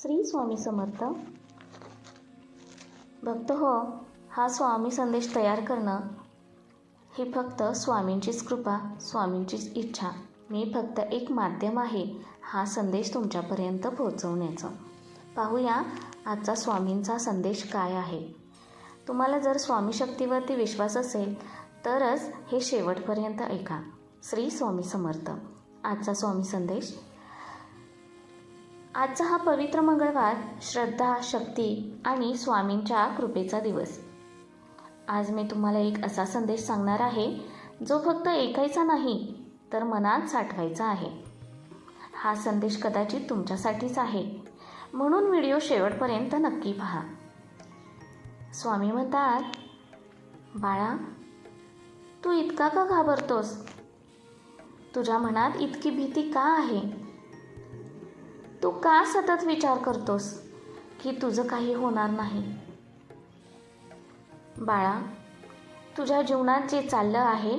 श्री स्वामी समर्थ. भक्त हो, हा स्वामी संदेश तयार करणं ही फक्त स्वामींचीच कृपा, स्वामींचीच इच्छा. मी फक्त एक माध्यम आहे हा संदेश तुमच्यापर्यंत पोहोचवण्याचं. पाहूया आजचा स्वामींचा संदेश काय आहे. तुम्हाला जर स्वामी शक्तीवरती विश्वास असेल तरच हे शेवटपर्यंत ऐका. श्री स्वामी समर्थ. आजचा स्वामी संदेश. आजचा हा पवित्र मंगळवार, श्रद्धा, शक्ती आणि स्वामींच्या कृपेचा दिवस. आज मी तुम्हाला एक असा संदेश सांगणार आहे जो फक्त ऐकायचा नाही तर मनात साठवायचा आहे. हा संदेश कदाचित तुमच्यासाठीच आहे, म्हणून व्हिडिओ शेवटपर्यंत नक्की पहा. स्वामी म्हणतात, बाळा, तू इतका का घाबरतोस? तुझ्या मनात इतकी भीती का आहे? तू का सतत विचार करतोस की तुझं काही होणार नाही? बाळा, तुझ्या जीवनात जे चाललं आहे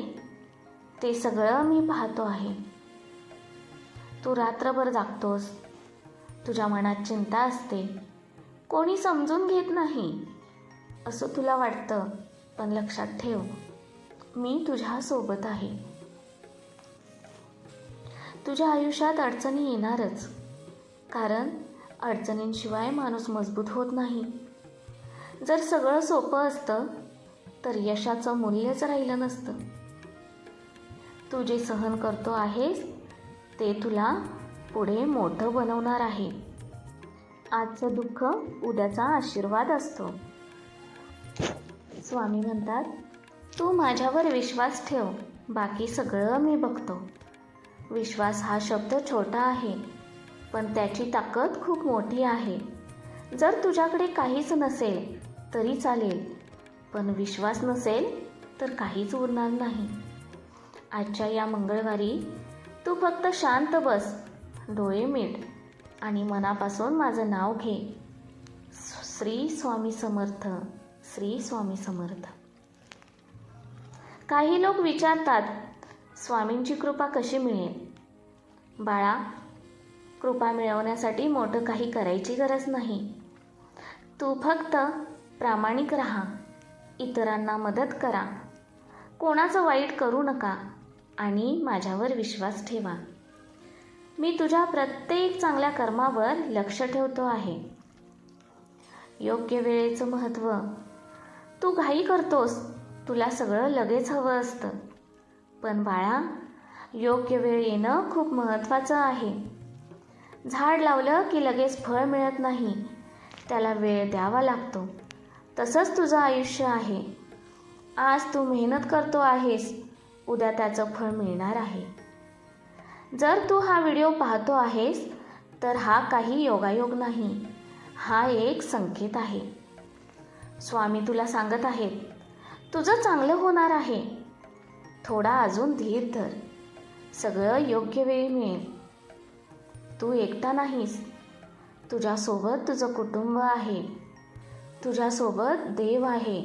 ते सगळं मी पाहतो आहे. तू रात्रभर जागतोस, तुझ्या मनात चिंता असते, कोणी समजून घेत नाही असं तुला वाटतं. पण लक्षात ठेव, मी तुझ्यासोबत आहे. तुझ्या आयुष्यात अडचणी येणारच, कारण अडचणींशिवाय माणूस मजबूत होत नाही. जर सगळं सोपं असतं तर यशाचं मूल्यच राहिलं नसतं. तू जे सहन करतो आहेस ते तुला पुढे मोठं बनवणार आहे. आजचं दुःख उद्याचा आशीर्वाद असतो. स्वामी म्हणतात, तू माझ्यावर विश्वास ठेव, बाकी सगळं मी बघतो. विश्वास हा शब्द छोटा आहे, पण त्याची ताकद खूप मोठी आहे. जर तुझ्याकडे काहीच नसेल तरी चालेल, पण विश्वास नसेल तर काहीच उरणार नाही. आजच्या या मंगळवारी तू फक्त शांत बस, डोळे मिट आणि मनापासून माझं नाव घे. श्री स्वामी समर्थ, श्री स्वामी समर्थ. काही लोक विचारतात, स्वामींची कृपा कशी मिळेल? बाळा, कृपा मिळवण्यासाठी मोठं काही करायची गरज नाही. तू फक्त प्रामाणिक राहा, इतरांना मदत करा, कोणाचं वाईट करू नका आणि माझ्यावर विश्वास ठेवा. मी तुझ्या प्रत्येक चांगल्या कर्मावर लक्ष ठेवतो आहे. योग्य वेळेचं महत्त्व. तू घाई करतोस, तुला सगळं लगेच हवं असतं. पण बाळा, योग्य वेळ येणं खूप महत्त्वाचं आहे. झाड लावलं की लगेच फळ मिळत नाही, त्याला वेळ द्यावा लागतो. तसंच तुझं आयुष्य आहे. आज तू मेहनत करतो आहेस, उद्या त्याचं फळ मिळणार आहे. जर तू हा व्हिडिओ पाहतो आहेस तर हा काही योगायोग नाही, हा एक संकेत आहे. स्वामी तुला सांगत आहेत, तुझं चांगलं होणार आहे. थोडा अजून धीर धर, सगळं योग्य वेळी मिळेल. तू एकटा नाहीस, तुझ्यासोबत तुझं कुटुंब आहे, तुझ्यासोबत देव आहे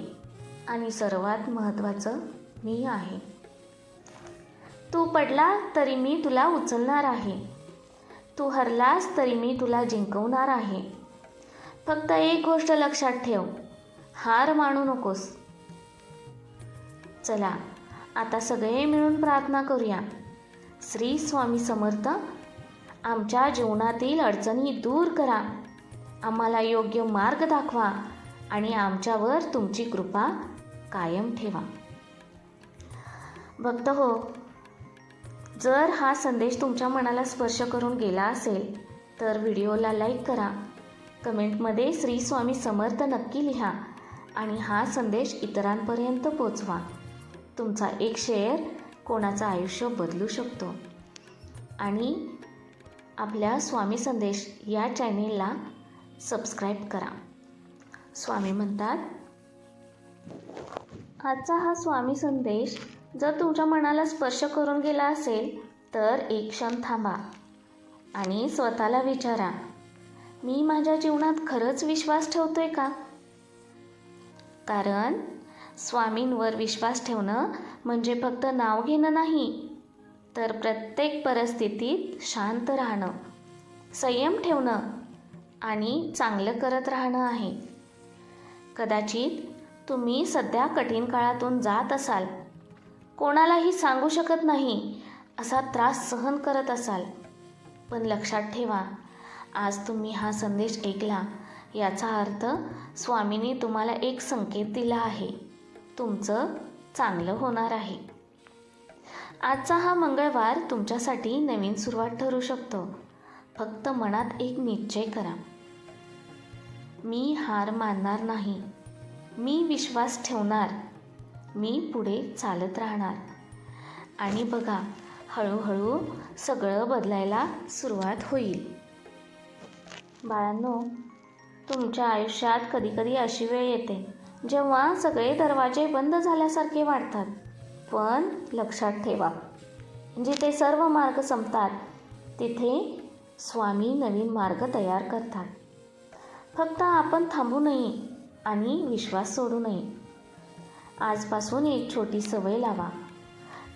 आणि सर्वात महत्त्वाचं मी आहे. तू पडला तरी मी तुला उचलणार आहे. तू हरलास तरी मी तुला जिंकवणार आहे. फक्त एक गोष्ट लक्षात ठेव, हार मानू नकोस. चला आता सगळे मिळून प्रार्थना करूया. श्री स्वामी समर्थ. आमच्या जीवनातील अडचणी दूर करा, आम्हाला योग्य मार्ग दाखवा आणि आमच्यावर तुमची कृपा कायम ठेवा. भक्त हो, जर हा संदेश तुमच्या मनाला स्पर्श करून गेला असेल तर व्हिडिओला लाईक करा, कमेंटमध्ये श्री स्वामी समर्थ नक्की लिहा आणि हा संदेश इतरांपर्यंत पोचवा. तुमचा एक शेअर कोणाचं आयुष्य बदलू शकतो. आणि आपल्या स्वामी संदेश या चॅनेलला सबस्क्राईब करा. स्वामी म्हणतात, आजचा हा स्वामी संदेश जर तुमच्या मनाला स्पर्श करून गेला असेल तर एक क्षण थांबा आणि स्वतःला विचारा, मी माझ्या जीवनात खरंच विश्वास ठेवतोय का? कारण स्वामींवर विश्वास ठेवणं म्हणजे फक्त नाव घेणं नाही, तर प्रत्येक परिस्थितीत शांत राहणं, संयम ठेवणं आणि चांगलं करत राहणं आहे. कदाचित तुम्ही सध्या कठीण काळातून जात असाल, कोणालाही सांगू शकत नाही असा त्रास सहन करत असाल. पण लक्षात ठेवा, आज तुम्ही हा संदेश ऐकला याचा अर्थ स्वामींनी तुम्हाला एक संकेत दिला आहे. तुमचं चांगलं होणार आहे. आजचा हा मंगळवार तुमच्यासाठी नवीन सुरुवात ठरू शकतो. फक्त मनात एक निश्चय करा, मी हार मानणार नाही, मी विश्वास ठेवणार, मी पुढे चालत राहणार. आणि बघा, हळूहळू सगळं बदलायला सुरुवात होईल. बाळांनो, तुमच्या आयुष्यात कधीकधी अशी वेळ येते जेव्हा सगळे दरवाजे बंद झाल्यासारखे वाटतात. पण लक्षात ठेवा, जिथे सर्व मार्ग संपतात तिथे स्वामी नवीन मार्ग तयार करतात. फक्त आपण थांबू नये आणि विश्वास सोडू नये. आजपासून एक छोटी सवय लावा.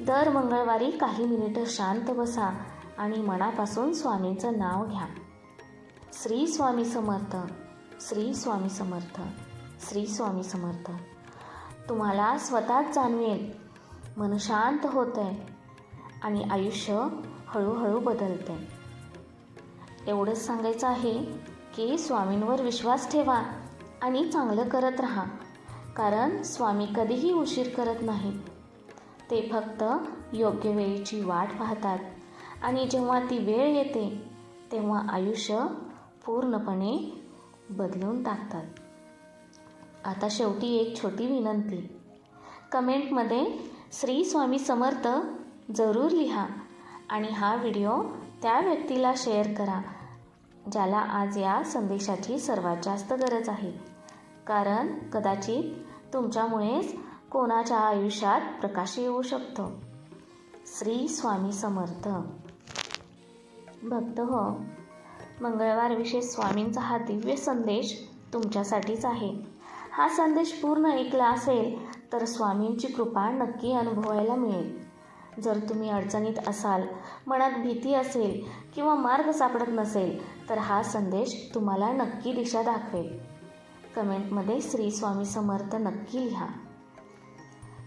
दर मंगळवारी काही मिनिटं शांत बसा आणि मनापासून स्वामींचं नाव घ्या. श्री स्वामी समर्थ, श्री स्वामी समर्थ, श्री स्वामी समर्थ. तुम्हाला स्वतःच जाणवेल, मन शांत होतंय आणि आयुष्य हळूहळू बदलतंय. एवढंच सांगायचं आहे की स्वामींवर विश्वास ठेवा आणि चांगलं करत राहा. कारण स्वामी कधीही उशीर करत नाहीत. ते फक्त योग्य वेळेची वाट पाहतात आणि जेव्हा ती वेळ येते तेव्हा आयुष्य पूर्णपणे बदलून टाकतात. आता शेवटी एक छोटी विनंती, कमेंटमध्ये श्री स्वामी समर्थ जरूर लिहा आणि हा व्हिडिओ त्या व्यक्तीला शेअर करा ज्याला आज या संदेशाची सर्वात जास्त गरज आहे. कारण कदाचित तुमच्यामुळेच कोणाच्या आयुष्यात प्रकाश येऊ शकतो. श्री स्वामी समर्थ. भक्त हो, मंगळवार विशेष स्वामींचा हा दिव्य संदेश तुमच्यासाठीच आहे. हा संदेश पूर्ण ऐकला असेल तर स्वामींची कृपा नक्की अनुभवायला मिळेल. जर तुम्ही अडचणीत असाल, मनात भीती असेल किंवा मार्ग सापडत नसेल तर हा संदेश तुम्हाला नक्की दिशा दाखवेल. कमेंटमध्ये श्री स्वामी समर्थ नक्की लिहा.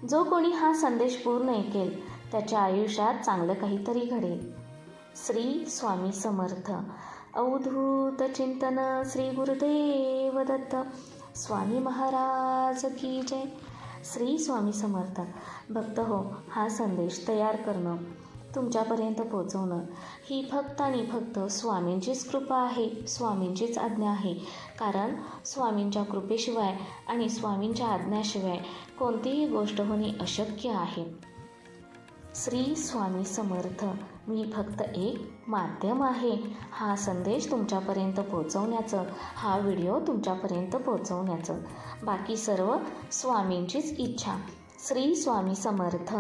जो कोणी हा संदेश पूर्ण ऐकेल त्याच्या आयुष्यात चांगलं काहीतरी घडेल. श्री स्वामी समर्थ. अवधूत चिंतन श्री गुरुदेव दत्त. स्वामी महाराज की जय. श्री स्वामी समर्थ. भक्त हो, हा संदेश तयार करणं, तुमच्यापर्यंत पोहोचवणं ही फक्त आणि फक्त स्वामींचीच कृपा आहे, स्वामींचीच आज्ञा आहे. कारण स्वामींच्या कृपेशिवाय आणि स्वामींच्या आज्ञाशिवाय कोणतीही गोष्ट होणे अशक्य आहे. श्री स्वामी समर्थ. मी फक्त एक माध्यम आहे हा संदेश तुमच्यापर्यंत पोहोचवण्याचं, हा व्हिडिओ तुमच्यापर्यंत पोहोचवण्याचं. बाकी सर्व स्वामींचीच इच्छा. श्री स्वामी समर्थ.